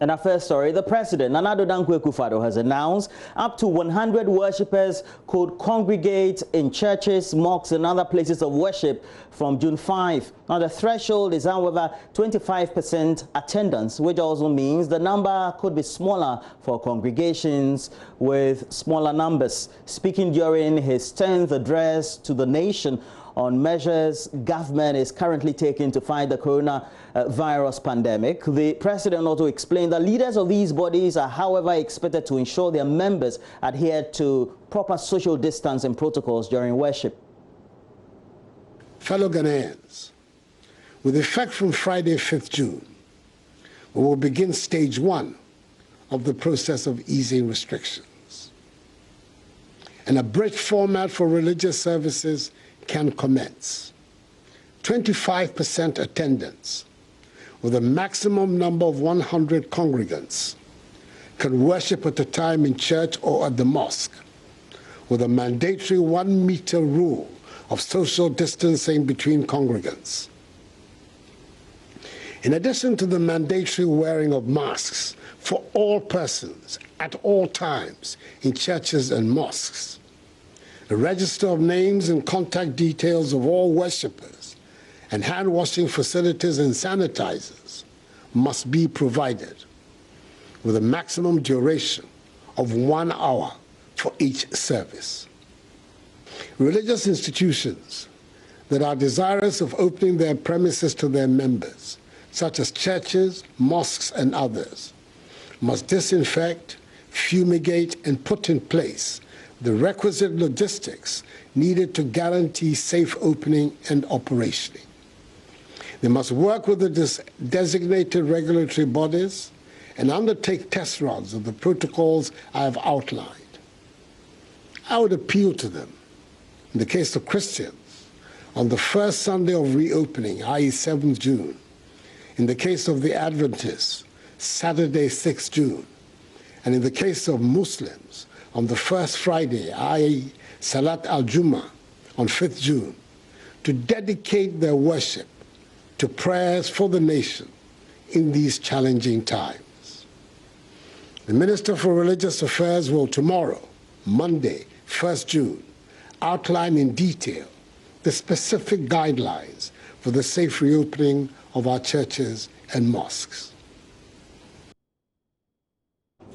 And our first story, the president, Nana Addo Dankwa Akufo-Addo, has announced up to 100 worshippers could congregate in churches, mosques, and other places of worship from June 5. Now, the threshold is, however, 25% attendance, which also means the number could be smaller for congregations with smaller numbers. Speaking during his 10th address to the nation on measures government is currently taking to fight the coronavirus pandemic, the president also explained that leaders of these bodies are, however, expected to ensure their members adhere to proper social distancing protocols during worship. Fellow Ghanaians, with effect from Friday, 5th June, we will begin stage 1 of the process of easing restrictions. An abridged format for religious services can commence. 25% attendance with a maximum number of 100 congregants can worship at a time in church or at the mosque, with a mandatory 1 meter rule of social distancing between congregants. In addition to the mandatory wearing of masks for all persons at all times in churches and mosques, a register of names and contact details of all worshippers and hand-washing facilities and sanitizers must be provided, with a maximum duration of 1 hour for each service. Religious institutions that are desirous of opening their premises to their members, such as churches, mosques, and others, must disinfect, fumigate, and put in place the requisite logistics needed to guarantee safe opening and operationing. They must work with the designated regulatory bodies and undertake test runs of the protocols I have outlined. I would appeal to them, in the case of Christians, on the first Sunday of reopening, i.e. 7th June, in the case of the Adventists, Saturday, 6th June, and in the case of Muslims, on the first Friday, i.e. Salat al-Jum'ah, on 5th June, to dedicate their worship to prayers for the nation in these challenging times. The Minister for Religious Affairs will tomorrow, Monday, 1st June, outline in detail the specific guidelines for the safe reopening of our churches and mosques.